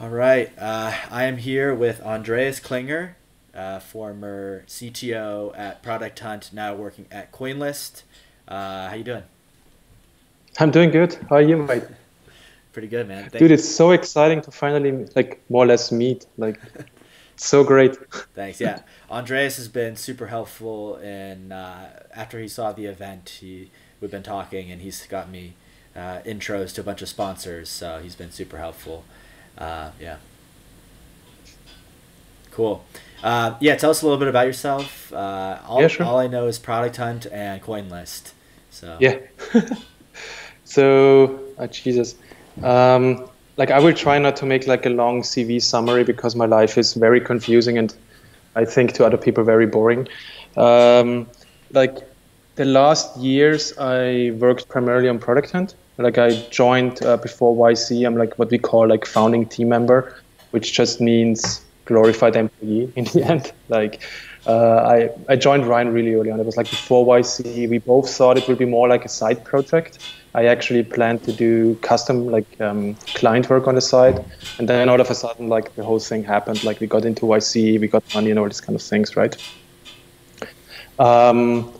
All right. I am here with Andreas Klinger, former CTO at Product Hunt, now working at Coinlist. How you doing? I'm doing good. How are you, mate? Pretty good, man. Dude, it's so exciting to finally more or less meet. So great. Thanks. Yeah, Andreas has been super helpful, and after he saw the event, we've been talking, and he's got me intros to a bunch of sponsors. So he's been super helpful. Yeah, cool. Yeah, tell us a little bit about yourself. Yeah, All sure. I know is Product Hunt and Coinlist. So Yeah. So, Jesus. I will try not to make like a long CV summary because my life is very confusing and I think to other people very boring. Um, like the last years, I worked primarily on Product Hunt. Like I joined before YC. I'm like what we call like founding team member, which just means glorified employee in the end. I joined Ryan really early on. It was like before YC. We both thought it would be more like a side project. I actually planned to do custom client work on the side, and then all of a sudden like the whole thing happened. Like we got into YC, we got money and all these kind of things, right? Um,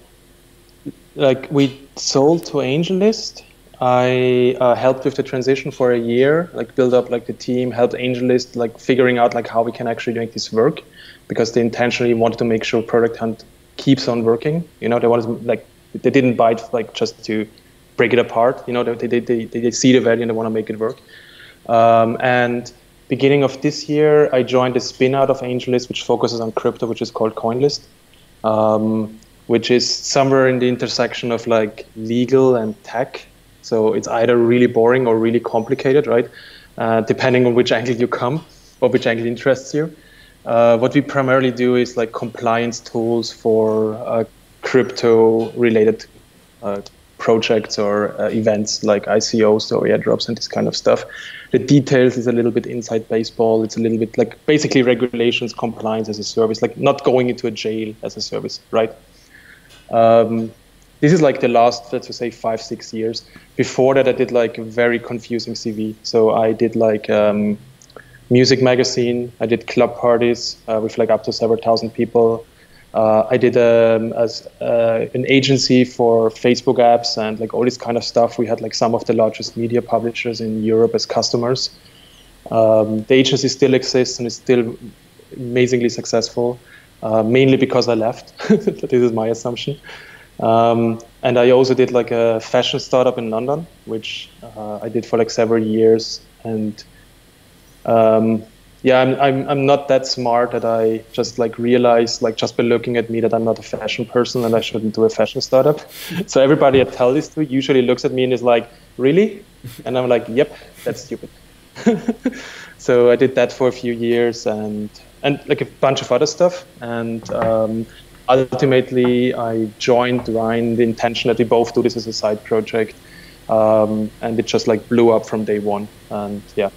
like we sold to AngelList. I helped with the transition for a year, like build up like the team, helped AngelList like figuring out like how we can actually make this work, because they intentionally wanted to make sure Product Hunt keeps on working. You know, they wanted like they didn't buy it like just to break it apart. You know, they see the value and they want to make it work. And beginning of this year, I joined a spin out of AngelList, which focuses on crypto, which is called Coinlist. Which is somewhere in the intersection of like legal and tech. So it's either really boring or really complicated, right? Depending on which angle you come or which angle interests you. What we primarily do is like compliance tools for crypto related uh, projects or events like ICOs or airdrops and this kind of stuff. The details is a little bit inside baseball. It's a little bit like basically regulations, compliance as a service, like not going into a jail as a service, right? Um, this is like the last, let's just say 5, 6 years. Before that, I did like a very confusing CV. So I did like music magazine. I did club parties with like up to several thousand people. I did an agency for Facebook apps and like all this kind of stuff. We had like some of the largest media publishers in Europe as customers. The agency still exists and is still amazingly successful, mainly because I left. This is my assumption. And I also did like a fashion startup in London, which I did for like several years. And um, yeah, I'm not that smart that I just like realized like just by looking at me that I'm not a fashion person and I shouldn't do a fashion startup. So everybody I tell this to usually looks at me and is like, really? And I'm like, yep, that's stupid. So I did that for a few years and like a bunch of other stuff. And ultimately, I joined Ryan the intention that we both do this as a side project, and it just like blew up from day one. And yeah,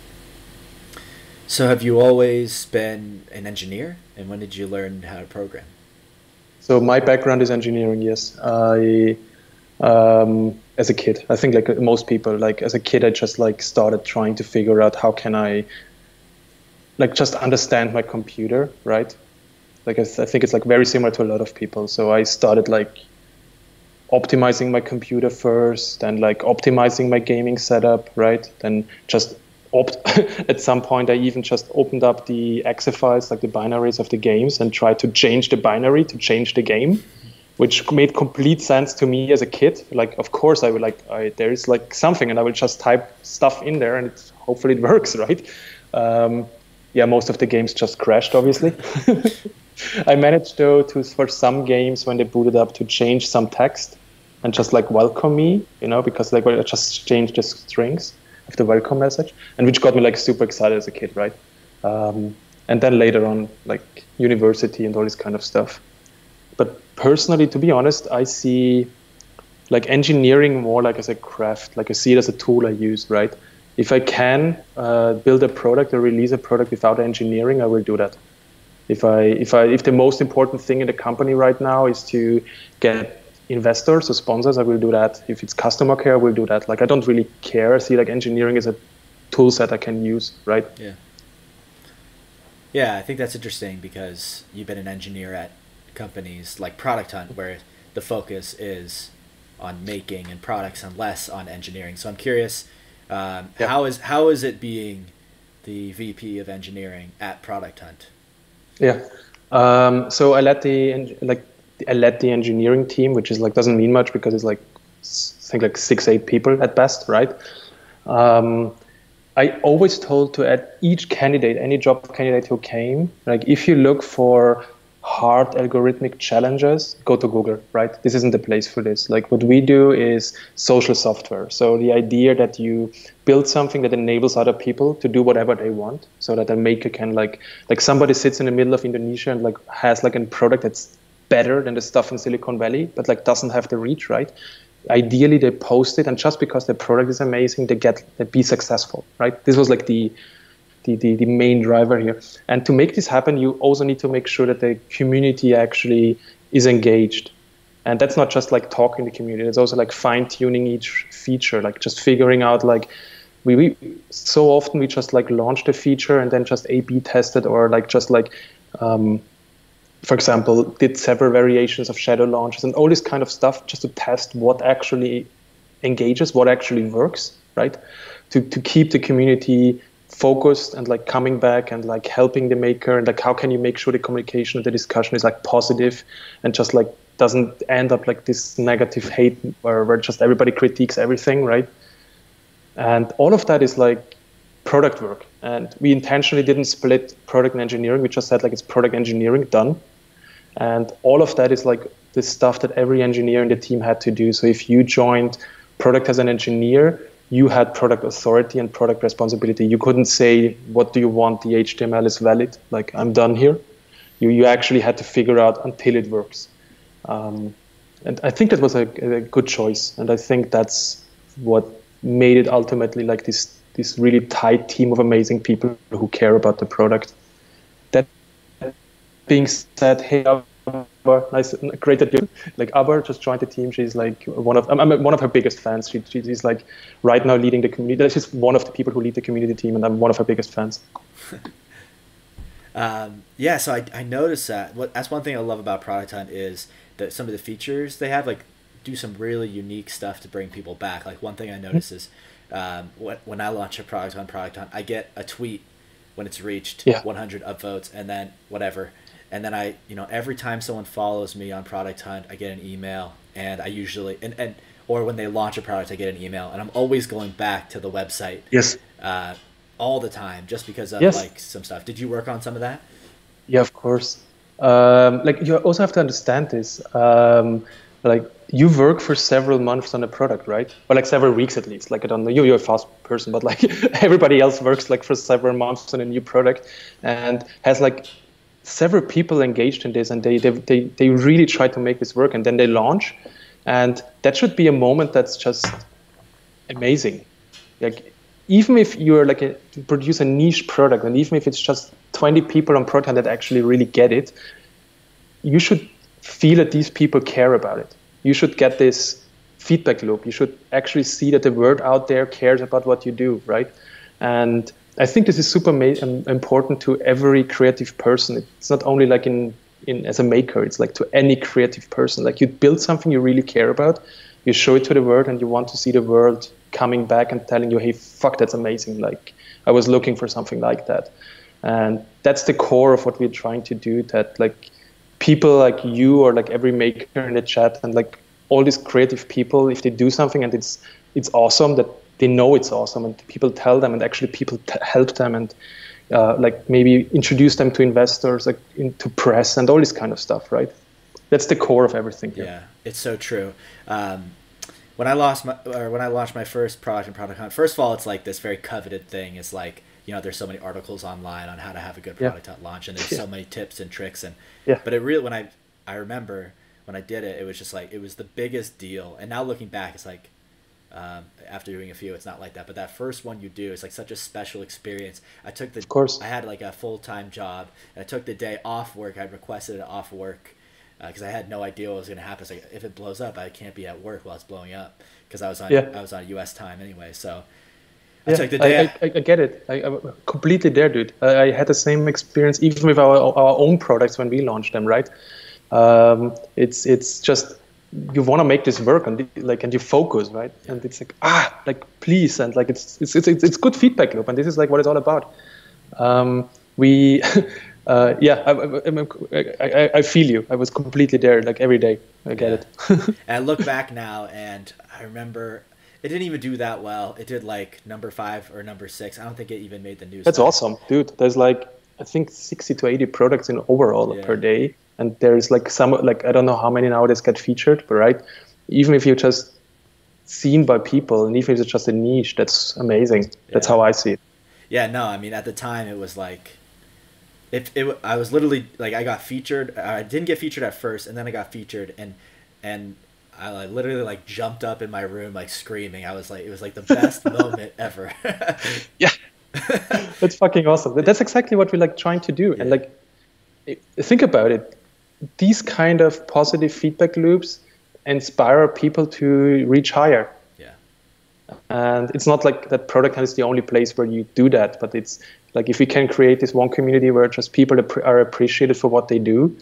So have you always been an engineer? And when did you learn how to program? so my background is engineering. Yes, I as a kid, I think like most people, like as a kid, I just like started trying to figure out how can I like just understand my computer, right? Like I think it's like very similar to a lot of people. So I started like optimizing my computer first and like optimizing my gaming setup, right? Then just at some point I even just opened up the exe files, like the binaries of the games, and tried to change the binary to change the game, which made complete sense to me as a kid. Like, of course, I would like, there is like something, and I will just type stuff in there, and hopefully it works, right? Um, yeah, most of the games just crashed, obviously. I managed though to for some games when they booted up to change some text and just like welcome me, you know, because like I just changed the strings of the welcome message, and which got me like super excited as a kid, right? And then later on, like university and all this kind of stuff. But personally, to be honest, I see like engineering more like as a craft, like I see it as a tool I use, right? If I can build a product or release a product without engineering, I will do that. If the most important thing in the company right now is to get investors or sponsors, I will do that. If it's customer care, I will do that. Like I don't really care. I see like engineering as a tool set I can use, right? Yeah. Yeah, I think that's interesting because you've been an engineer at companies like Product Hunt, where the focus is on making and products and less on engineering. So I'm curious, Yeah. how is it being the VP of engineering at Product Hunt? Yeah. So I led the engineering team, which is like doesn't mean much because it's like I think like 6, 8 people at best, right? Um, I always told to at each candidate, any job candidate who came, like if you look for hard algorithmic challenges, go to Google, right? This isn't the place for this. Like what we do is social software. So the idea that you build something that enables other people to do whatever they want, so that a maker can like somebody sits in the middle of Indonesia and like has like a product that's better than the stuff in Silicon Valley, but like doesn't have the reach, right? Ideally they post it, and just because the product is amazing they be successful, right? This was like the main driver here. And to make this happen, you also need to make sure that the community actually is engaged. And that's not just like talking to the community, it's also like fine tuning each feature, like just figuring out like we so often we just like launched a feature and then just A/B tested, or like just like for example, did several variations of shadow launches and all this kind of stuff just to test what actually engages, what actually works, right? To keep the community focused and like coming back and like helping the maker, and like how can you make sure the communication and the discussion is like positive and just like doesn't end up like this negative hate where just everybody critiques everything, right? And all of that is like product work. And we intentionally didn't split product and engineering. We just said like it's product engineering done. And all of that is like the stuff that every engineer in the team had to do. So if you joined product as an engineer, you had product authority and product responsibility. You couldn't say, what do you want? The HTML is valid. Like, I'm done here. You actually had to figure out until it works. And I think that was a good choice. And I think that's what made it ultimately like this really tight team of amazing people who care about the product. That being said, hey, Aber, nice, great that you like Aber just joined the team. She's like I'm one of her biggest fans. She's like right now leading the community. She's one of the people who lead the community team, and I'm one of her biggest fans. Yeah, so I noticed that. That's one thing I love about Product Hunt is that some of the features they have like do some really unique stuff to bring people back. Like one thing I notice is when I launch a product on Product Hunt, I get a tweet when it's reached 100 upvotes, and then whatever. And then every time someone follows me on Product Hunt, I get an email, and I usually, or when they launch a product, I get an email, and I'm always going back to the website. Yes. All the time, just because of like some stuff. Did you work on some of that? Yeah, of course. Like you also have to understand this. Like you work for several months on a product, right? Or like several weeks at least. Like I don't know, you're a fast person, but like everybody else works like for several months on a new product, and has like several people engaged in this, and they really try to make this work, and then they launch, and that should be a moment that's just amazing. Like even if you're like produce a niche product, and even if it's just 20 people on Product that actually really get it, you should feel that these people care about it. You should get this feedback loop. You should actually see that the word out there cares about what you do, right? And I think this is super important to every creative person. It's not only like in as a maker, it's like to any creative person. Like you build something you really care about, you show it to the world, and you want to see the world coming back and telling you, hey, fuck, that's amazing. Like I was looking for something like that. And that's the core of what we're trying to do, that like people like you or like every maker in the chat and like all these creative people, if they do something and it's awesome, that they know it's awesome, and people tell them, and actually people help them, and like maybe introduce them to investors, like into press and all this kind of stuff, right? That's the core of everything here. Yeah, it's so true. When I launched my first product in Product Hunt, first of all, it's like this very coveted thing. It's like, there's so many articles online on how to have a good product at launch, and there's so many tips and tricks, but it really, when I remember when I did it, it was just like, it was the biggest deal. And now looking back, it's like, after doing a few, it's not like that, but that first one you do is like such a special experience. Of course. I had like a full-time job, and I took the day off work. I requested it off work because I had no idea what was going to happen. It's like, if it blows up, I can't be at work while it's blowing up, because I was on US time anyway. So I took the day. I get it. I'm completely there, dude. I had the same experience even with our own products when we launched them, right? It's just you want to make this work and and you focus, right? Yeah. And it's like please, and like it's good feedback loop, and this is like what it's all about. We I feel you. I was completely there, like every day. I get it. And I look back now, and I remember it didn't even do that well. It did like number 5 or number 6. I don't think it even made the news. That's awesome, dude. There's like I think 60 to 80 products in overall per day, and there's like some like I don't know how many nowadays get featured, but right, even if you're just seen by people, and even if it's just a niche, that's amazing. That's how I see it. Yeah, no, I mean at the time it was like. I was literally like I got featured. I didn't get featured at first, and then I got featured, and I like, literally like jumped up in my room like screaming. I was like, it was like the best moment ever. Yeah, that's fucking awesome. That's exactly what we're like trying to do. Yeah. And like, think about it. These kind of positive feedback loops inspire people to reach higher. Yeah. And it's not like that product is the only place where you do that, but it's like if we can create this one community where just people are appreciated for what they do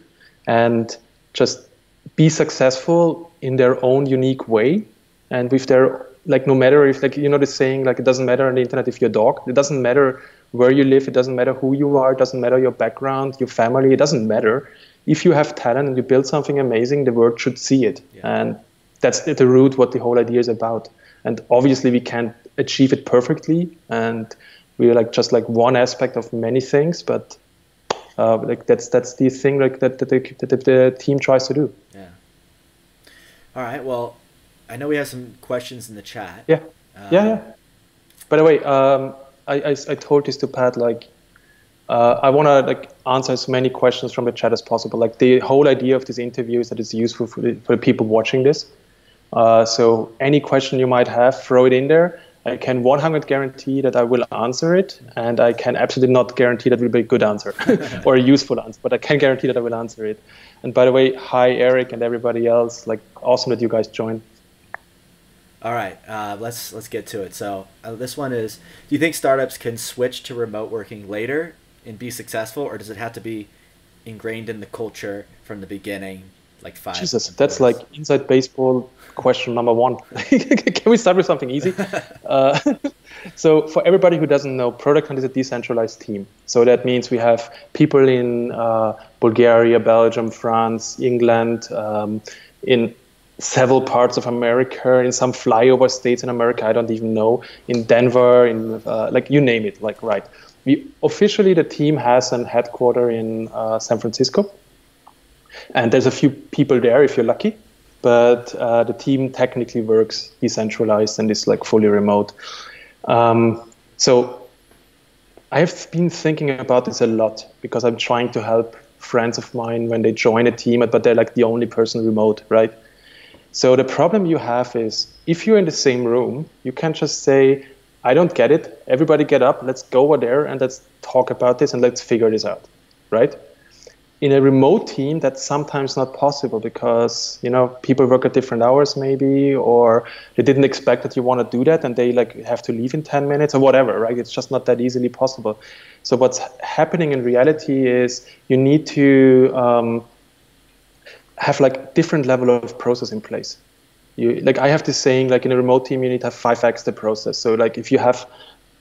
and just be successful in their own unique way, and with their like no matter if like the saying like it doesn't matter on the internet if you're a dog, it doesn't matter where you live, it doesn't matter who you are, it doesn't matter your background, your family, it doesn't matter. If you have talent and you build something amazing, the world should see it. And that's the root what the whole idea is about. And obviously we can't achieve it perfectly, and we're like just like one aspect of many things, but like that's the thing like that the team tries to do. Yeah. All right. Well, I know we have some questions in the chat. Yeah. Yeah. By the way, I told this to Pat. Like, I want to like answer as many questions from the chat as possible. Like the whole idea of this interview is that it's useful for the people watching this. So any question you might have, throw it in there. I can 100% guarantee that I will answer it, and I can absolutely not guarantee that it will be a good answer or a useful answer, but I can guarantee that I will answer it. And by the way, hi Eric and everybody else, like awesome that you guys joined. All right, let's get to it. So this one is, do you think startups can switch to remote working later and be successful, or does it have to be ingrained in the culture from the beginning? Like 5. Jesus, that's like inside baseball question number 1. Can we start with something easy? So for everybody who doesn't know, Product Hunt is a decentralized team. So that means we have people in Bulgaria, Belgium, France, England, in several parts of America, in some flyover states in America, I don't even know, in Denver, in like you name it, like right. Officially, the team has a headquarter in San Francisco. And there's a few people there if you're lucky, but the team technically works decentralized and is like fully remote. So I have been thinking about this a lot because I'm trying to help friends of mine when they join a team, but they're like the only person remote, right? So the problem you have is if you're in the same room, you can't just say, I don't get it. Everybody get up, let's go over there and let's talk about this and let's figure this out, right? In a remote team, that's sometimes not possible because, people work at different hours maybe, or they didn't expect that you want to do that and they like have to leave in 10 minutes or whatever, right? It's just not that easily possible. So what's happening in reality is you need to have like different level of process in place. I have this saying, like in a remote team, you need to have 5x the process. So like if you have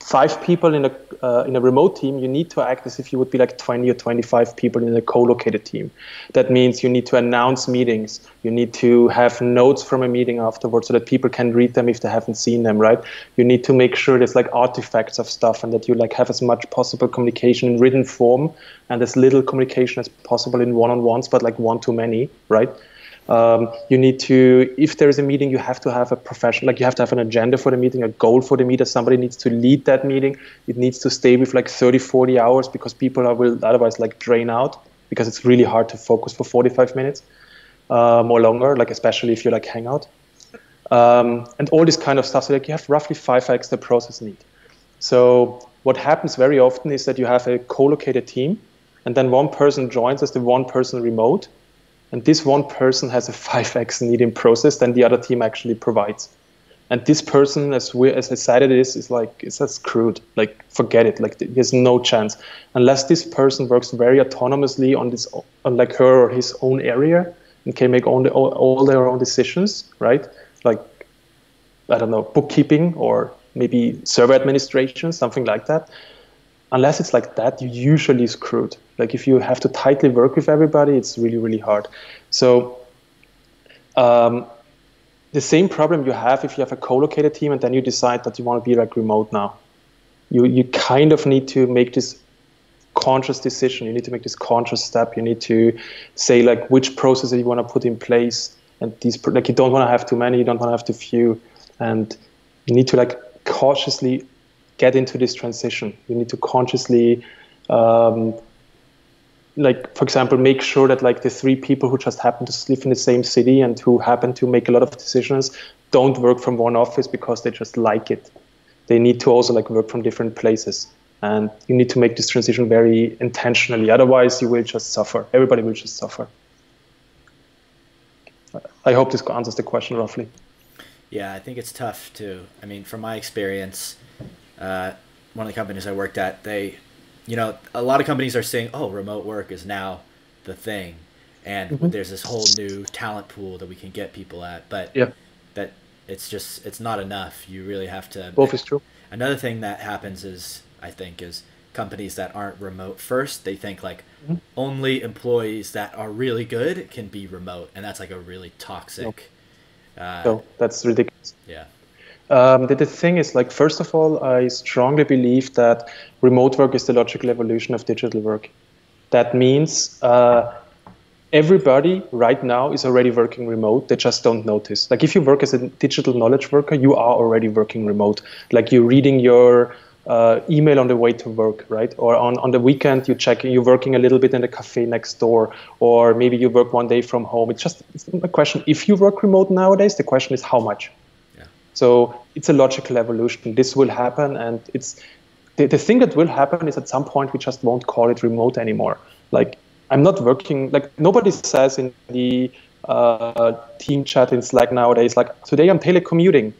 5 people in a remote team, you need to act as if you would be like 20 or 25 people in a co-located team. That means you need to announce meetings. You need to have notes from a meeting afterwards so that people can read them if they haven't seen them, right? You need to make sure there's like artifacts of stuff and that you like have as much possible communication in written form and as little communication as possible in one-on-ones, but like one too many, right? You need to, if there is a meeting, you have to have a professional, like you have to have an agenda for the meeting, a goal for the meeting. Somebody needs to lead that meeting. It needs to stay with like 30, 40 hours because people will otherwise like drain out because it's really hard to focus for 45 minutes or longer, like especially if you like hang out. And all this kind of stuff. So like you have roughly 5x the process need. So what happens very often is that you have a co-located team and then one person joins as the one person remote. And this one person has a 5x need in process than the other team actually provides. And this person, as excited it is like, it's screwed. Like, forget it. Like, there's no chance unless this person works very autonomously on like her or his own area and can make all their own decisions, right? Like, I don't know, bookkeeping or maybe server administration, something like that. Unless it's like that, you're usually screwed. Like, if you have to tightly work with everybody, it's really, really hard. So the same problem you have if you have a co-located team and then you decide that you want to be like remote now. You kind of need to make this conscious decision. You need to make this conscious step. You need to say like which processes you want to put in place. And these, like, you don't want to have too many, you don't want to have too few. And you need to like cautiously get into this transition. You need to consciously like, for example, make sure that like the 3 people who just happen to live in the same city and who happen to make a lot of decisions don't work from one office because they just like it. They need to also like work from different places. And you need to make this transition very intentionally. Otherwise, you will just suffer. Everybody will just suffer. I hope this answers the question roughly. Yeah, I think it's tough too. I mean, from my experience, one of the companies I worked at, a lot of companies are saying, oh, remote work is now the thing. And there's this whole new talent pool that we can get people at. But that it's not enough. You really have to. Both is true. Another thing that happens is companies that aren't remote first, they think like only employees that are really good can be remote. And that's like a really toxic. No, that's ridiculous. Yeah. The thing is, like, first of all, I strongly believe that remote work is the logical evolution of digital work. That means everybody right now is already working remote. They just don't notice. Like, if you work as a digital knowledge worker, you are already working remote. Like, you're reading your email on the way to work, right? Or on the weekend, you're working a little bit in the cafe next door, or maybe you work one day from home. It's a question. If you work remote nowadays, the question is how much. So it's a logical evolution. This will happen, and it's the thing that will happen is at some point we just won't call it remote anymore. Like, I'm not working, like nobody says in the team chat in Slack nowadays, like, today I'm telecommuting.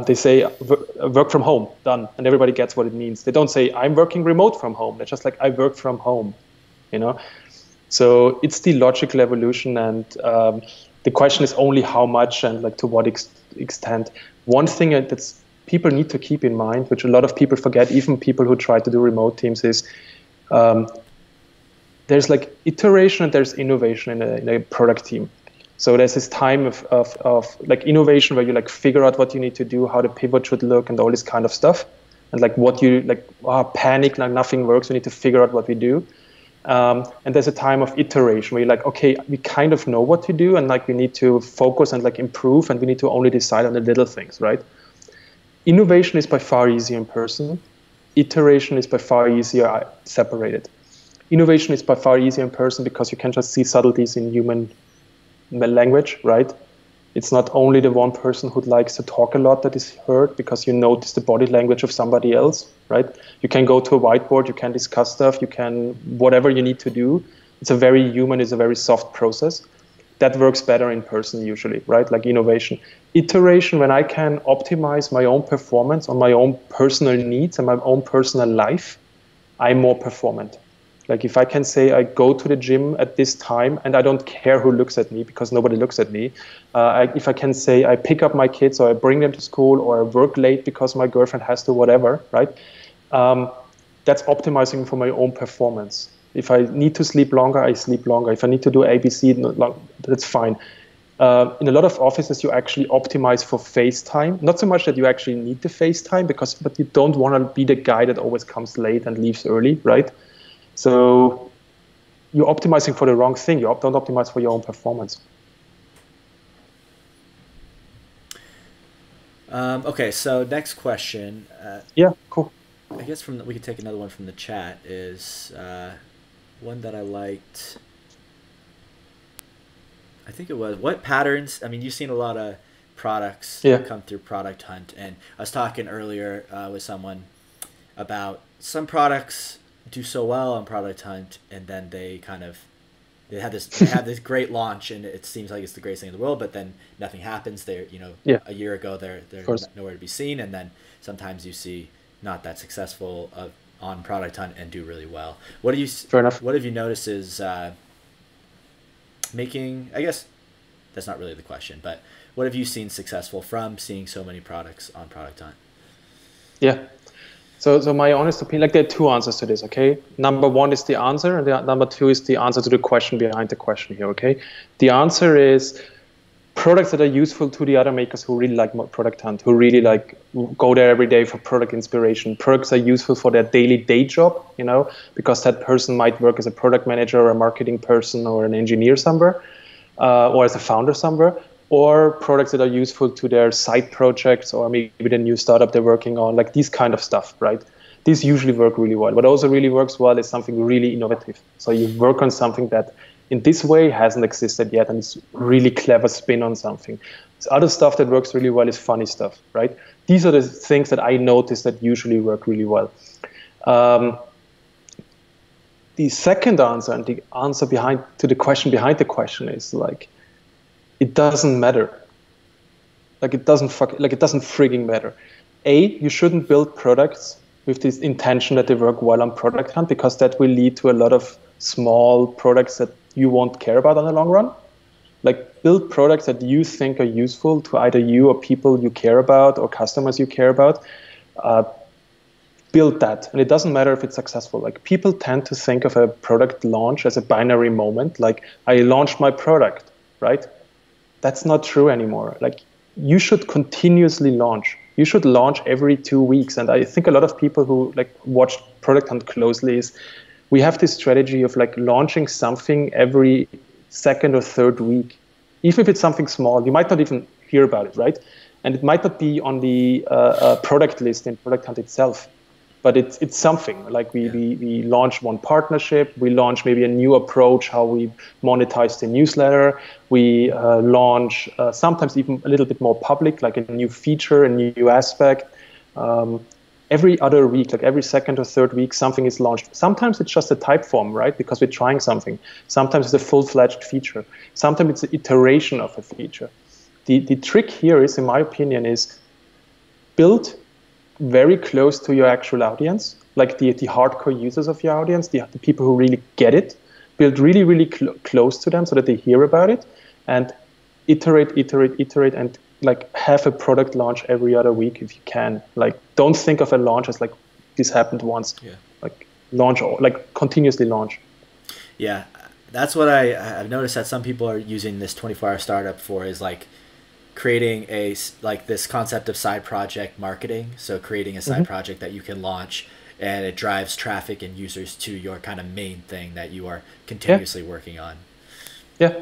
They say work from home, done, and everybody gets what it means. They don't say I'm working remote from home. They're just like, I work from home, So it's the logical evolution, and the question is only how much and like to what extent. One thing that people need to keep in mind, which a lot of people forget, even people who try to do remote teams, is there's like iteration and there's innovation in a product team. So there's this time of like innovation where you like figure out what you need to do, how the pivot should look, and all this kind of stuff. And like what you like, panic, like nothing works. We need to figure out what we do. And there's a time of iteration where you're like, okay, we kind of know what to do, and like we need to focus and like improve, and we need to only decide on the little things, right? Innovation is by far easier in person. Iteration is by far easier separated. Innovation is by far easier in person because you can just see subtleties in human language, right? It's not only the one person who likes to talk a lot that is heard, because you notice the body language of somebody else, right? You can go to a whiteboard, you can discuss stuff, you can, whatever you need to do. It's a very human, it's a very soft process. That works better in person usually, right? Like innovation. Iteration, when I can optimize my own performance on my own personal needs and my own personal life, I'm more performant. Like if I can say I go to the gym at this time and I don't care who looks at me because nobody looks at me. If I can say I pick up my kids or I bring them to school or I work late because my girlfriend has to, whatever, right? That's optimizing for my own performance. If I need to sleep longer, I sleep longer. If I need to do ABC, that's fine. In a lot of offices, you actually optimize for face time. Not so much that you actually need the face time, but you don't want to be the guy that always comes late and leaves early, right? So you're optimizing for the wrong thing. You don't optimize for your own performance. Okay, so next question. Yeah, cool. I guess we could take another one from the chat. Is one that I liked. I think it was, what patterns, I mean, you've seen a lot of products come through Product Hunt, and I was talking earlier with someone about some products do so well on Product Hunt, and then they kind of they had this great launch, and it seems like it's the greatest thing in the world, but then nothing happens. They're, Yeah, a year ago of they're course. nowhere to be seen, and then sometimes you see not that successful on Product Hunt and do really well. Fair enough. What have you noticed is making, I guess that's not really the question, but what have you seen successful from seeing so many products on Product Hunt? Yeah. So my honest opinion, like there are two answers to this, okay? Number one is the answer, and number two is the answer to the question behind the question here, okay? The answer is products that are useful to the other makers who really like Product Hunt, who really like go there every day for product inspiration. Products are useful for their daily day job, because that person might work as a product manager or a marketing person or an engineer somewhere, or as a founder somewhere, or products that are useful to their side projects or maybe the new startup they're working on, like these kind of stuff, right? These usually work really well. What also really works well is something really innovative. So you work on something that in this way hasn't existed yet, and it's really clever spin on something. This other stuff that works really well is funny stuff, right? These are the things that I notice that usually work really well. The second answer and the answer to the question behind the question is like, it doesn't matter. Like it doesn't frigging matter. You shouldn't build products with this intention that they work well on Product Hunt, because that will lead to a lot of small products that you won't care about in the long run. Like build products that you think are useful to either you or people you care about or customers you care about. Build that, and it doesn't matter if it's successful. Like people tend to think of a product launch as a binary moment, like I launched my product, right? That's not true anymore. Like you should continuously launch. You should launch every 2 weeks. And I think a lot of people who like watch Product Hunt closely is we have this strategy of like launching something every second or third week. Even if it's something small, you might not even hear about it, right? And it might not be on the product list in Product Hunt itself, but it's something like we launch one partnership, we launch maybe a new approach, how we monetize the newsletter, we launch sometimes even a little bit more public, like a new feature, a new aspect. Every other week, like every second or third week, something is launched. Sometimes it's just a type form, right? Because we're trying something. Sometimes it's a full-fledged feature. Sometimes it's an iteration of a feature. The trick here is, in my opinion, is build very close to your actual audience, like the hardcore users of your audience, the people who really get it. Build really, really close to them so that they hear about it, and iterate, and like have a product launch every other week if you can. Like don't think of a launch as like this happened once. Like launch, like continuously launch. Yeah, that's what I've noticed that some people are using this 24-hour startup for, is like creating this concept of side project marketing. So creating a side project that you can launch, and it drives traffic and users to your kind of main thing that you are continuously working on. Yeah.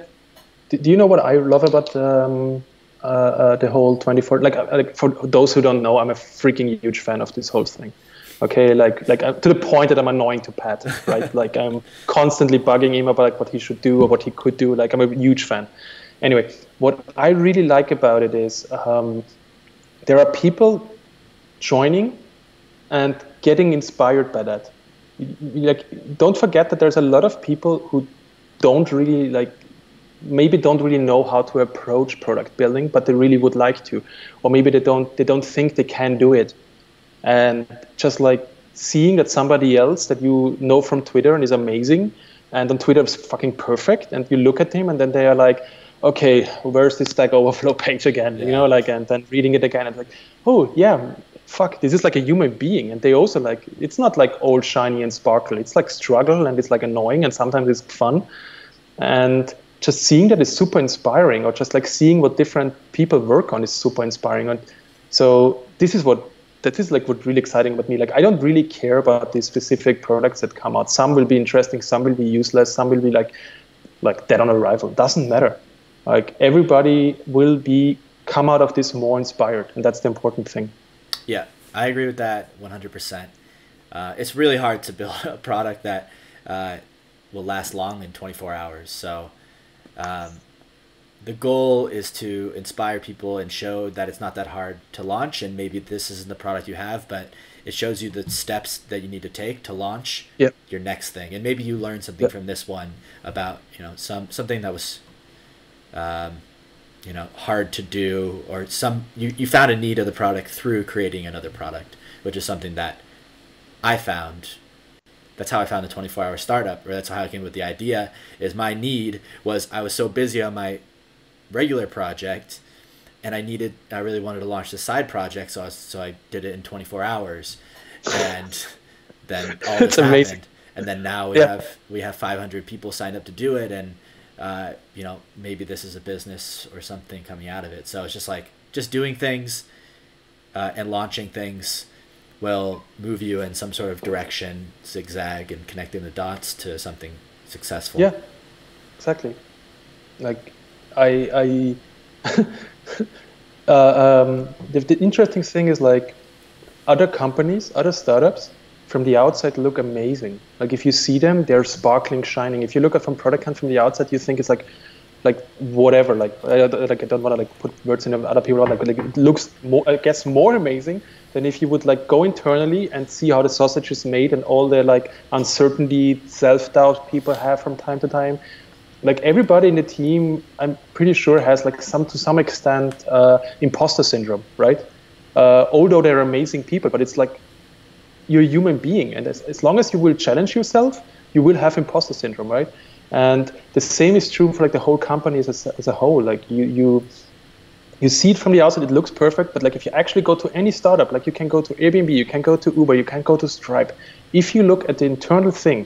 Do you know what I love about the whole 24? Like for those who don't know, I'm a freaking huge fan of this whole thing. Okay, like to the point that I'm annoying to Pat, right? Like I'm constantly bugging him about like what he should do or what he could do. Like I'm a huge fan. Anyway, what I really like about it is there are people joining and getting inspired by that. Like, don't forget that there's a lot of people who don't really maybe don't really know how to approach product building, but they really would like to, or maybe they don't think they can do it. And just like seeing that somebody else that you know from Twitter and is amazing, and on Twitter is fucking perfect, and you look at him and then they are like, okay, where's this Stack Overflow page again? Yeah. And then reading it again and like, oh yeah, fuck, this is like a human being. And they also like, it's not like all shiny and sparkle. It's like struggle, and it's like annoying, and sometimes it's fun. And just seeing that is super inspiring, or just like seeing what different people work on is super inspiring. And so that is what's really exciting about me. Like I don't really care about the specific products that come out. Some will be interesting, some will be useless, some will be like dead on arrival. Doesn't matter. Like everybody will come out of this more inspired, and that's the important thing. Yeah, I agree with that 100%. It's really hard to build a product that will last long in 24 hours. So the goal is to inspire people and show that it's not that hard to launch, and maybe this isn't the product you have, but it shows you the steps that you need to take to launch Yeah. your next thing. And maybe you learned something Yeah. from this one about, something that was, hard to do, or you found a need of the product through creating another product, which is something that I found. That's how I found the 24-hour startup, or that's how I came with the idea. Is my need was I was so busy on my regular project, and I really wanted to launch this side project, so I did it in 24 hours, and then all this happened, amazing. and then now we have 500 people signed up to do it, and maybe this is a business or something coming out of it. So it's just doing things and launching things will move you in some sort of direction, zigzag, and connecting the dots to something successful. Yeah, exactly. Like I the interesting thing is, like, other companies, other startups from the outside look amazing. Like, if you see them, they're sparkling, shining. If you look at from product hunt from the outside, you think it's like whatever. Like I don't want to like put words in other people. Like it looks more, I guess, more amazing than if you would like go internally and see how the sausage is made and all the like uncertainty, self-doubt people have from time to time. Like, everybody in the team, I'm pretty sure, has like to some extent imposter syndrome, right? Although they're amazing people, but it's like you're a human being, and as long as you will challenge yourself, you will have imposter syndrome, right? And the same is true for like the whole company as a whole. Like you see it from the outside, it looks perfect, but like if you actually go to any startup, like you can go to Airbnb, you can go to Uber, you can go to Stripe. If you look at the internal thing,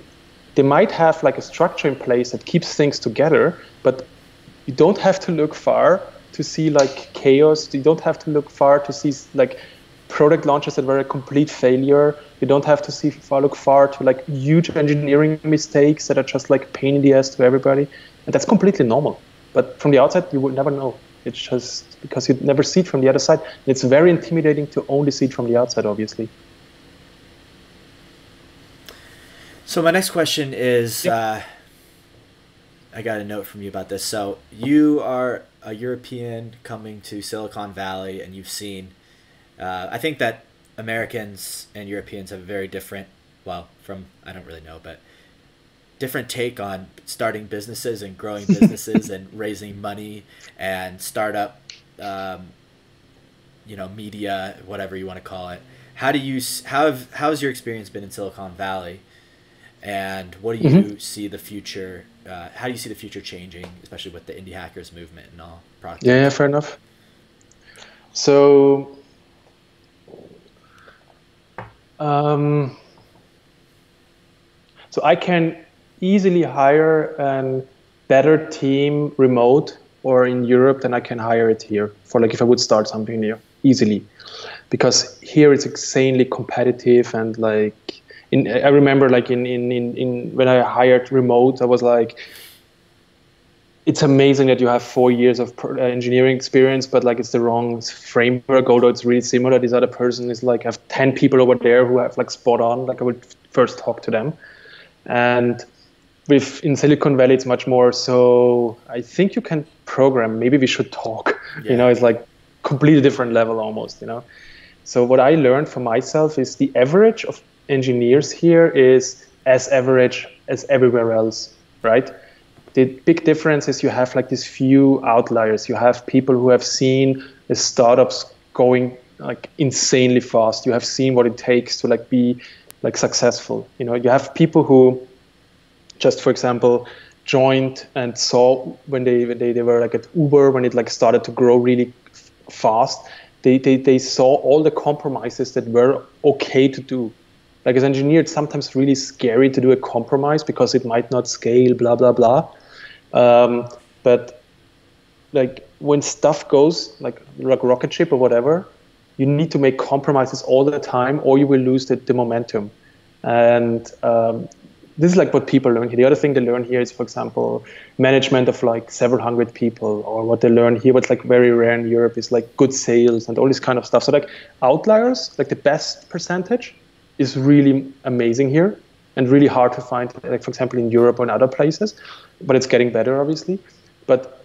they might have like a structure in place that keeps things together, but you don't have to look far to see like chaos. You don't have to look far to see like product launches that were a complete failure. You don't have to look far to like huge engineering mistakes that are just like pain in the ass to everybody. And that's completely normal. But from the outside, you will never know. It's just because you never see it from the other side. And it's very intimidating to only see it from the outside, obviously. So my next question is, I got a note from you about this. So you are a European coming to Silicon Valley, and you've seen, I think that Americans and Europeans have a very different, I don't really know, but different take on starting businesses and growing businesses and raising money and startup, media, whatever you want to call it. How's your experience been in Silicon Valley? And what do you see the future? How do you see the future changing, especially with the indie hackers movement and all? Yeah, fair enough. So, so I can easily hire a better team remote or in Europe than I can hire it here. For like if I would start something new easily, because here it's insanely competitive and like. I remember like in when I hired remote, I was like, it's amazing that you have 4 years of engineering experience, but like it's the wrong framework, although it's really similar. This other person is like, I have 10 people over there who have like spot on, like I would first talk to them. And in Silicon Valley, it's much more, so I think you can program, maybe we should talk. Yeah. It's like completely different level almost, So what I learned for myself is the average of engineers here is as average as everywhere else, right? The big difference is you have like these few outliers. You have people who have seen the startups going like insanely fast. You have seen what it takes to like be like successful. You have people who just, for example, joined and saw when they were like at Uber, when it like started to grow really fast, they saw all the compromises that were okay to do. Like as an engineer, it's sometimes really scary to do a compromise because it might not scale, blah, blah, blah. But like when stuff goes like rocket ship or whatever, you need to make compromises all the time or you will lose the momentum. And this is like what people learn here. The other thing they learn here is, for example, management of like several hundred people, or what they learn here, what's like very rare in Europe is like good sales and all this kind of stuff. So like outliers, like the best percentage, is really amazing here and really hard to find, like for example in Europe or in other places, but it's getting better obviously. But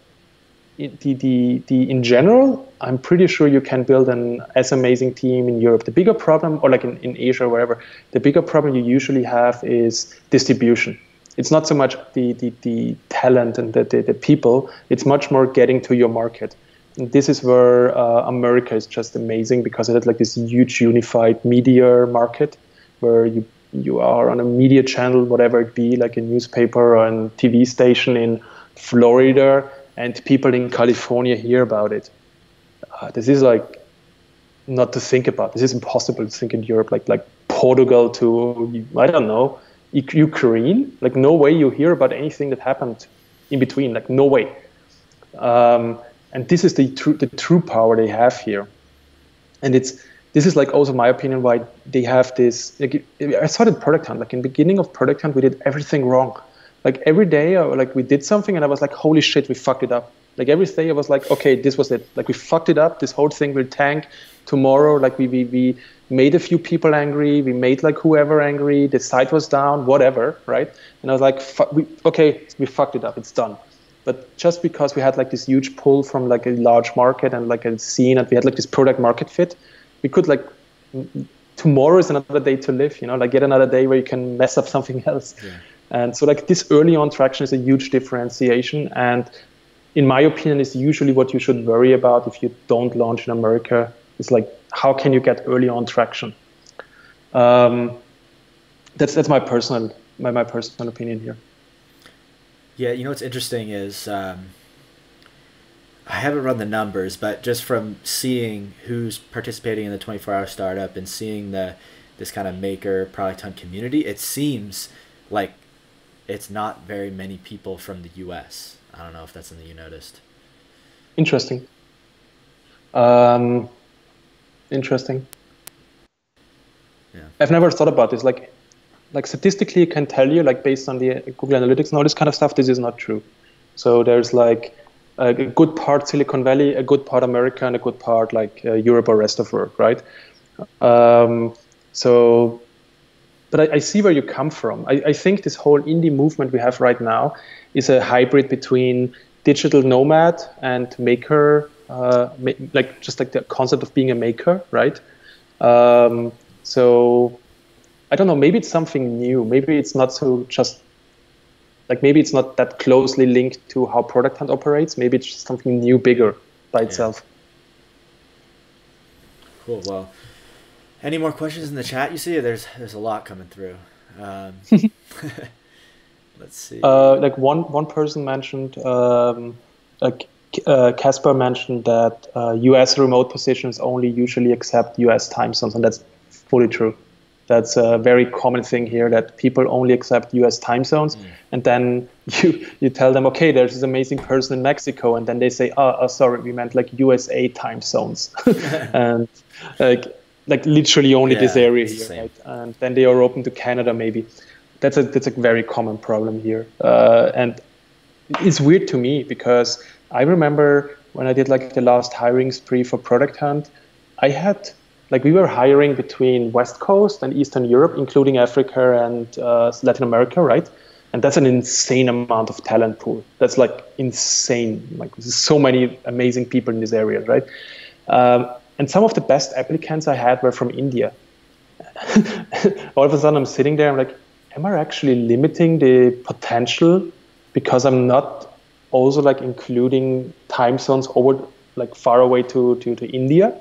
in general, I'm pretty sure you can build an as amazing team in Europe. The bigger problem, or like in Asia or wherever, the bigger problem you usually have is distribution. It's not so much the talent and the people. It's much more getting to your market. And this is where America is just amazing, because it has like this huge unified media market where you are on a media channel, whatever it be, like a newspaper or a TV station in Florida, and people in California hear about it. This is like not to think about. This is impossible to think in Europe, like Portugal to, I don't know, Ukraine. Like no way you hear about anything that happened in between. Like no way. And this is the true power they have here. And this is like also my opinion why they have this. Like, I saw it in Product Hunt. Like in the beginning of Product Hunt, we did everything wrong. Like every day, like we did something, and I was like, "Holy shit, we fucked it up!" Like every day, I was like, "Okay, this was it. Like we fucked it up. This whole thing will tank tomorrow." Like we made a few people angry. We made like whoever angry. The site was down, whatever, right? And I was like, we fucked it up. It's done." But just because we had like this huge pull from like a large market and like a scene, and we had like this product market fit, we could like, tomorrow is another day to live, like yet another day where you can mess up something else. Yeah. And so like this early on traction is a huge differentiation. And in my opinion, is usually what you should worry about if you don't launch in America. It's like, how can you get early on traction? That's my personal opinion here. Yeah, what's interesting is I haven't run the numbers, but just from seeing who's participating in the 24-hour startup and seeing this kind of maker product hunt community, it seems like it's not very many people from the US. I don't know if that's something you noticed. Interesting. Interesting. Yeah. I've never thought about this. Like statistically, I can tell you, like based on the Google Analytics and all this kind of stuff, this is not true. So there's like a good part Silicon Valley, a good part America, and a good part like Europe or rest of world, right? But I see where you come from. I think this whole indie movement we have right now is a hybrid between digital nomad and maker, like just like the concept of being a maker, right? So I don't know, maybe it's something new. Maybe it's not so just, like maybe it's not that closely linked to how Product Hunt operates. Maybe it's just something new, bigger by itself. Cool, well. Any more questions in the chat? You see, there's a lot coming through. Let's see. Like one person mentioned, Casper mentioned that US remote positions only usually accept US time zones, and that's fully true. That's a very common thing here, that people only accept US time zones, and then you tell them, okay, there's this amazing person in Mexico, and then they say, oh sorry, we meant like USA time zones, and like literally only this area here, right? And then they are open to Canada maybe. That's a very common problem here, and it's weird to me because I remember when I did like the last hiring spree for Product Hunt, I had like we were hiring between West Coast and Eastern Europe, including Africa and Latin America, right? And that's an insane amount of talent pool. That's like insane. Like there's so many amazing people in this area, right? And some of the best applicants I had were from India. All of a sudden I'm sitting there, I'm like, am I actually limiting the potential because I'm not also like including time zones over like far away to India?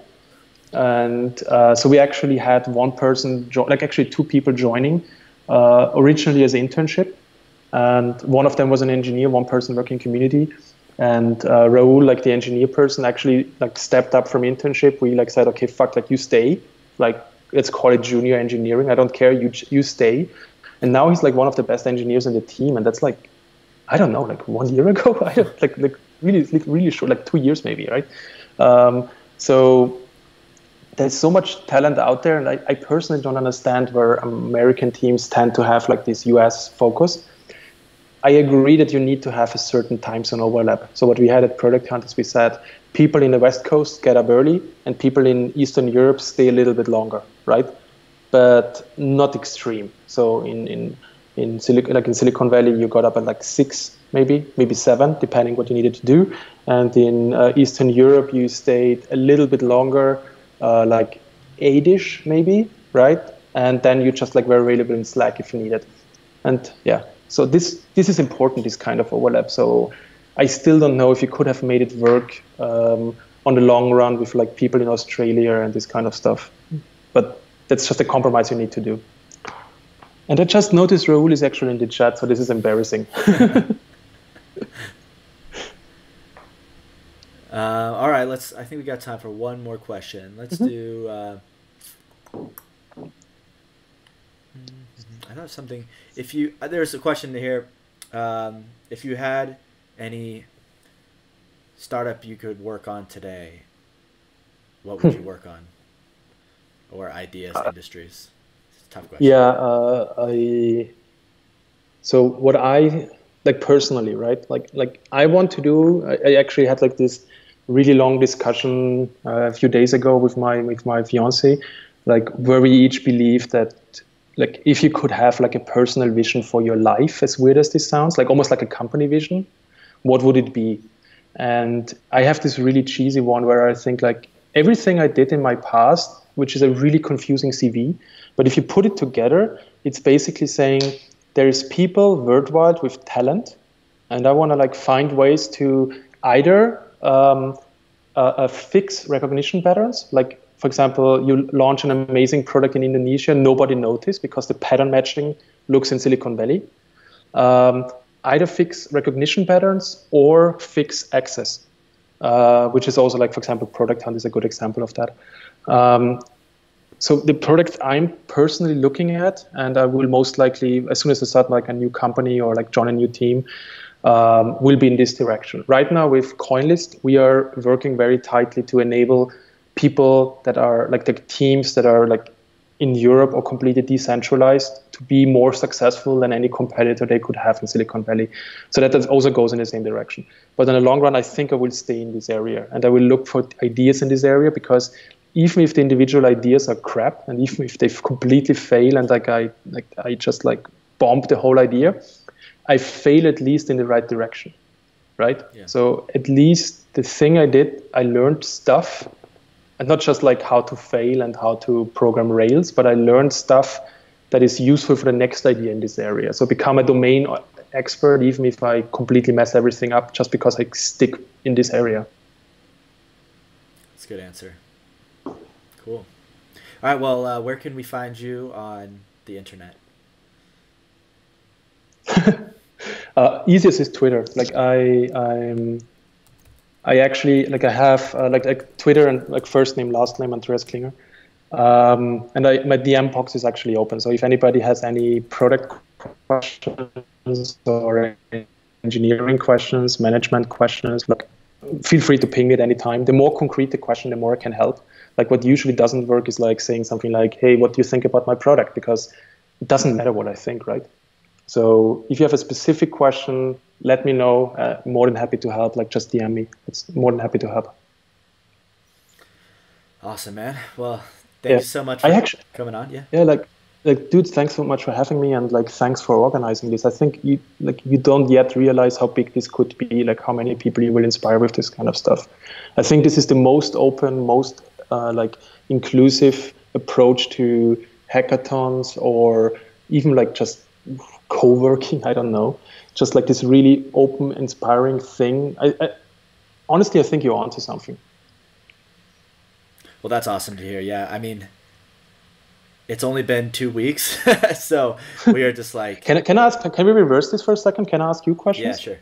And so we actually had one person, actually two people joining originally as an internship. And one of them was an engineer, one person working community. And Raul, like the engineer person, actually like stepped up from internship. We like said, okay, fuck, like you stay, like let's call it junior engineering. I don't care, you stay. And now he's like one of the best engineers in the team. And that's like, I don't know, like 1 year ago, like really short, like 2 years maybe, right? So there's so much talent out there, and I personally don't understand where American teams tend to have like this US focus. I agree that you need to have a certain time zone overlap. So what we had at Product Hunt is we said people in the West Coast get up early and people in Eastern Europe stay a little bit longer, right? But not extreme. So in in Silicon Valley, you got up at like 6, maybe 7, depending what you needed to do. And in Eastern Europe, you stayed a little bit longer, like 8-ish maybe, right? And then you just like were available in Slack if you need it. And yeah, so this is important, this kind of overlap. So I still don't know if you could have made it work on the long run with like people in Australia and this kind of stuff. But that's just a compromise you need to do. And I just noticed Raoul is actually in the chat, so this is embarrassing. All right, I think we got time for one more question. Let's do, I thought something, there's a question here. If you had any startup you could work on today, what would you work on? Or ideas, industries? It's a tough question. Yeah, so what I, like personally, right? Like I want to do, I actually had like this really long discussion a few days ago with my fiance, like where we each believe that like if you could have like a personal vision for your life, as weird as this sounds, like almost like a company vision, what would it be? And I have this really cheesy one where I think like everything I did in my past, which is a really confusing CV, but if you put it together, it's basically saying there is people worldwide with talent, and I want to like find ways to either fix recognition patterns. Like, for example, you launch an amazing product in Indonesia, nobody noticed because the pattern matching looks in Silicon Valley. Either fix recognition patterns or fix access, which is also like, for example, Product Hunt is a good example of that. So the product I'm personally looking at, and I will most likely, as soon as I start like a new company or like join a new team, will be in this direction. Right now with Coinlist, we are working very tightly to enable people that are like the teams that are like in Europe or completely decentralized to be more successful than any competitor they could have in Silicon Valley. So that also goes in the same direction. But in the long run, I think I will stay in this area and I will look for ideas in this area, because even if the individual ideas are crap and even if they completely fail and like I just like bomb the whole idea, I fail at least in the right direction, right? Yeah. So at least the thing I did, I learned stuff, and not just like how to fail and how to program Rails, but I learned stuff that is useful for the next idea in this area. So become a domain expert, even if I completely mess everything up, just because I stick in this area. That's a good answer. Cool. All right, well, where can we find you on the internet? Easiest is Twitter. Like I actually like I have like Twitter and like first name last name Andreas Klinger, and my DM box is actually open. So if anybody has any product questions or engineering questions, management questions, like feel free to ping me at any time. The more concrete the question, the more I can help. Like what usually doesn't work is like saying something like, "Hey, what do you think about my product?" Because it doesn't matter what I think, right? So if you have a specific question, let me know. More than happy to help. Like just DM me. It's more than happy to help. Awesome, man. Well, thank you so much for coming on. Yeah, like dude, thanks so much for having me, and like thanks for organizing this. I think you don't yet realize how big this could be, like how many people you will inspire with this kind of stuff. I think this is the most open, most like inclusive approach to hackathons, or even like just co-working, I don't know, just like this really open, inspiring thing. Honestly, I think you're onto something. Well, that's awesome to hear. Yeah, I mean, it's only been 2 weeks, so we are just like... Can we reverse this for a second? Can I ask you questions? Yeah, sure.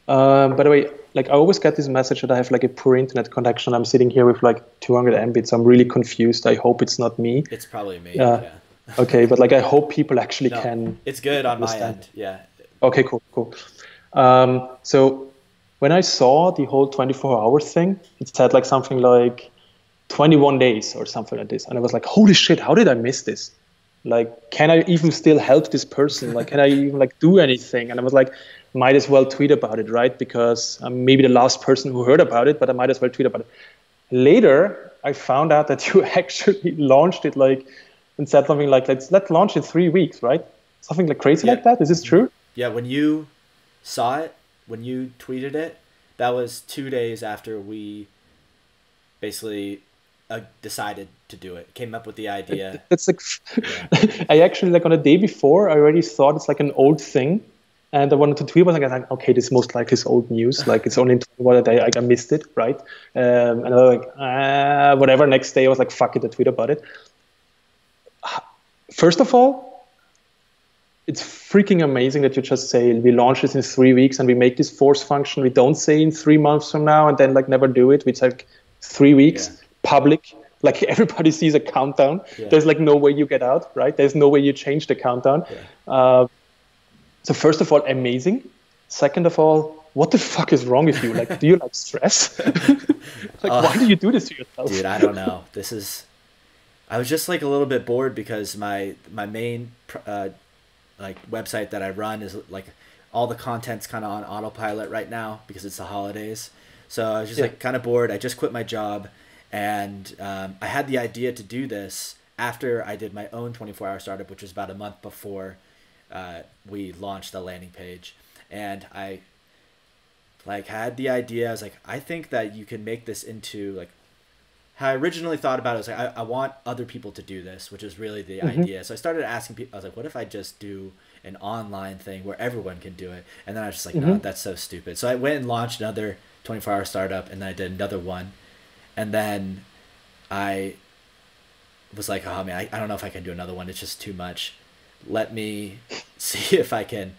By the way, like I always get this message that I have like a poor internet connection. I'm sitting here with like 200 Mbits. I'm really confused. I hope it's not me. It's probably me. Yeah. Okay, but like I hope people actually can. It's good on understand. My end. Yeah. Okay, cool. So when I saw the whole 24-hour thing, it said like something like 21 days or something like this, and I was like, holy shit, how did I miss this? Like, can I even still help this person? Like, can I even like do anything? And I was like, might as well tweet about it, right? Because I'm maybe the last person who heard about it, but I might as well tweet about it. Later, I found out that you actually launched it like. And said something like, let's launch in 3 weeks, right? something like crazy like that. Is this true? Yeah, when you saw it, when you tweeted it, that was 2 days after we basically decided to do it. Came up with the idea. That's like, I actually like on the day before, I already thought it's like an old thing. And I wanted to tweet about it. I was like, okay, this most likely is old news. Like it's only 21 a day. I missed it, right? And I was like, whatever. Next day, I was like, fuck it, I tweet about it. First of all, it's freaking amazing that you just say we launch this in 3 weeks and we make this force function. We don't say in 3 months from now and then like never do it. It's like 3 weeks, public. Like everybody sees a countdown. Yeah. There's like no way you get out, right? There's no way you change the countdown. Yeah. So first of all, amazing. Second of all, what the fuck is wrong with you? Like, do you like stress? Why do you do this to yourself? Dude, I don't know. I was just like a little bit bored because my main like website that I run is like all the content's kind of on autopilot right now because it's the holidays. So I was just like kind of bored. I just quit my job, and I had the idea to do this after I did my own 24-hour startup, which was about a month before we launched the landing page. And I like had the idea. I was like, I think that you can make this into like how I originally thought about it. Was like, I want other people to do this, which is really the idea. So I started asking people. I was like, what if I just do an online thing where everyone can do it? And then I was just like, no, that's so stupid. So I went and launched another 24-hour startup, and then I did another one, and then I was like, oh man, I don't know if I can do another one. It's just too much. Let me see if I can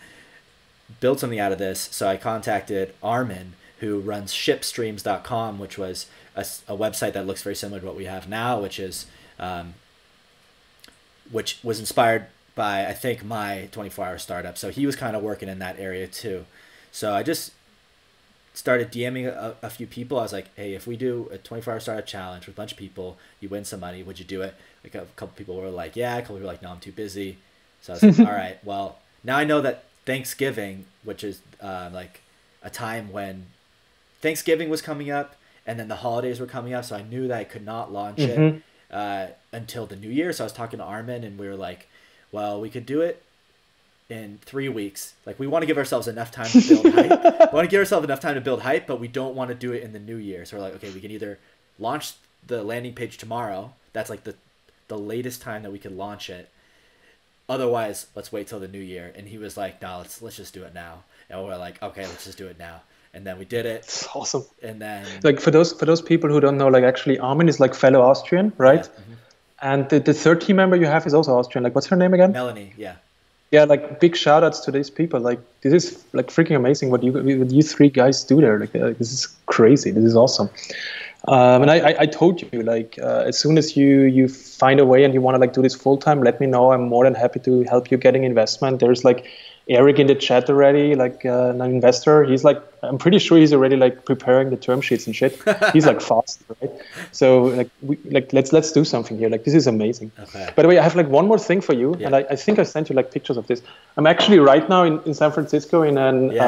build something out of this. So I contacted Armin, who runs shipstreams.com, which was a website that looks very similar to what we have now, which was inspired by, I think, my 24-hour startup. So he was kind of working in that area too. So I just started DMing a few people. I was like, hey, if we do a 24-hour startup challenge with a bunch of people, you win some money, would you do it? Like a couple people were like, yeah. A couple people were like, no, I'm too busy. So I was like, all right, well, now I know that Thanksgiving, which is like a time when Thanksgiving was coming up and then the holidays were coming up. So I knew that I could not launch it until the new year. So I was talking to Armin, and we were like, well, we could do it in 3 weeks. Like, we want to give ourselves enough time to build hype. We want to give ourselves enough time to build hype, but we don't want to do it in the new year. So we're like, okay, we can either launch the landing page tomorrow. That's like the latest time that we can launch it. Otherwise, let's wait till the new year. And he was like, no, let's just do it now. And we're like, okay, let's just do it now. And then we did it. It's awesome. And then, like, for those people who don't know, like, actually Armin is like fellow Austrian, right? Yeah. And the third team member you have is also Austrian. Like, what's her name again? Melanie. Yeah. Yeah, like, big shout outs to these people. Like, this is like freaking amazing what you three guys do there. Like, this is crazy. This is awesome. And I told you, like, as soon as you find a way and you want to like do this full time, let me know. I'm more than happy to help you getting investment. There's like Eric in the chat already, like an investor. He's like, I'm pretty sure he's already like preparing the term sheets and shit. He's like fast, right? So like let's do something here. Like, this is amazing. Okay. By the way, I have like one more thing for you, and I think I sent you like pictures of this. I'm actually right now in San Francisco in an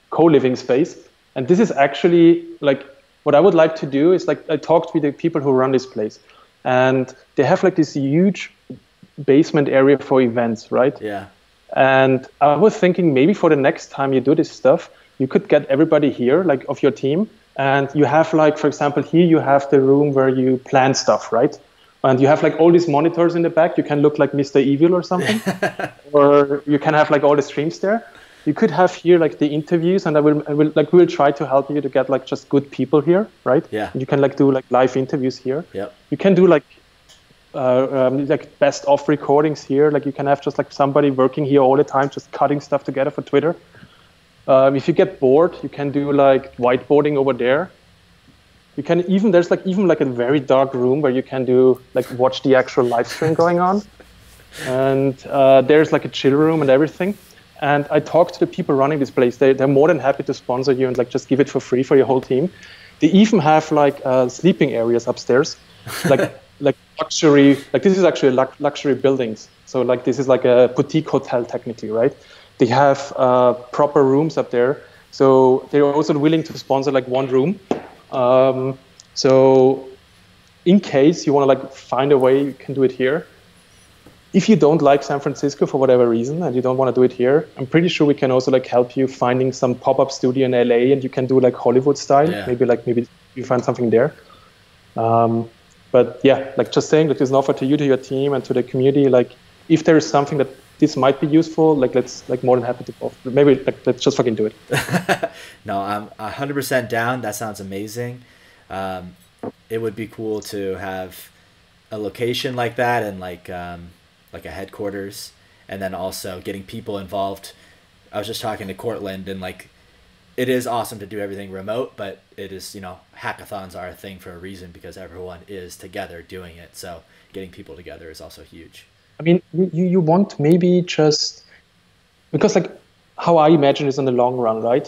co-living space, and this is actually like. What I would like to do is like I talked with the people who run this place, and they have like this huge basement area for events, right? Yeah. And I was thinking maybe for the next time you do this stuff, you could get everybody here, like of your team, and you have like, for example, here you have the room where you plan stuff, right? And you have like all these monitors in the back. You can look like Mr. Evil or something, or you can have like all the streams there. You could have here like the interviews, and we will try to help you to get like just good people here, right? Yeah. And you can like do like live interviews here. Yeah. You can do like best of recordings here. Like, you can have just like somebody working here all the time, just cutting stuff together for Twitter. If you get bored, you can do like whiteboarding over there. You can there's like even like a very dark room where you can do like watch the actual live stream going on, and there's like a chill room and everything. And I talked to the people running this place. They're more than happy to sponsor you and like just give it for free for your whole team. They even have like sleeping areas upstairs, like luxury. Like, this is actually luxury buildings. So like this is like a boutique hotel technically, right? They have proper rooms up there. So they're also willing to sponsor like one room. So in case you want to like find a way, you can do it here. if you don't like San Francisco for whatever reason and you don't want to do it here, I'm pretty sure we can also like help you finding some pop-up studio in LA, and you can do like Hollywood style. Yeah. Maybe you find something there. But yeah, like just saying that there's an offer to you, to your team, and to the community. Like if there is something that this might be useful, like let's like more than happy to offer. Maybe like let's just fucking do it. No, I'm 100% down. That sounds amazing. It would be cool to have a location like that, and like a headquarters, and then also getting people involved. I was just talking to Cortland, and like it is awesome to do everything remote, but it is, you know, hackathons are a thing for a reason because everyone is together doing it. So getting people together is also huge. I mean, you want maybe just because like how I imagine is in the long run, right?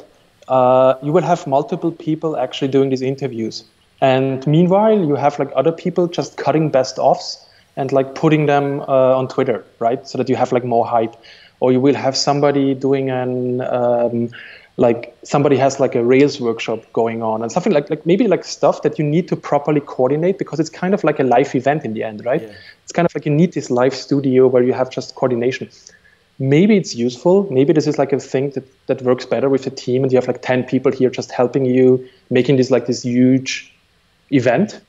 You will have multiple people actually doing these interviews, and meanwhile you have like other people just cutting best offs and like putting them on Twitter, right? So that you have like more hype, or you will have somebody doing like somebody has like a Rails workshop going on and something like maybe like stuff that you need to properly coordinate because it's kind of like a live event in the end, right? Yeah. It's kind of like you need this live studio where you have just coordination. Maybe it's useful. Maybe this is like a thing that works better with a team, and you have like 10 people here just helping you making this like this huge event.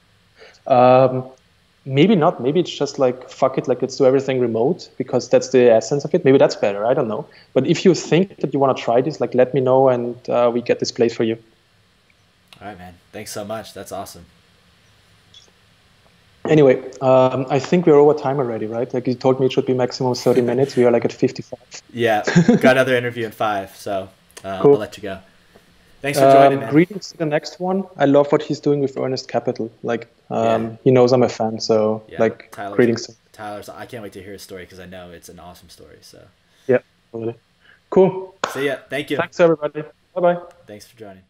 Maybe not. Maybe it's just like, fuck it, like let's do everything remote because that's the essence of it. Maybe that's better. I don't know. But if you think that you want to try this, like let me know, and we get this place for you. All right, man. Thanks so much. That's awesome. Anyway, I think we're over time already, right? Like you told me it should be maximum 30 minutes. We are like at 55. Yeah. Got another interview in 5. So cool. I'll let you go. Thanks for joining, man. Greetings to the next one. I love what he's doing with Earnest Capital. Like, he knows I'm a fan, so like, greetings. Tyler's, I can't wait to hear his story because I know it's an awesome story. So yeah, totally. Cool. See ya. Thank you. Thanks everybody. Bye bye. Thanks for joining.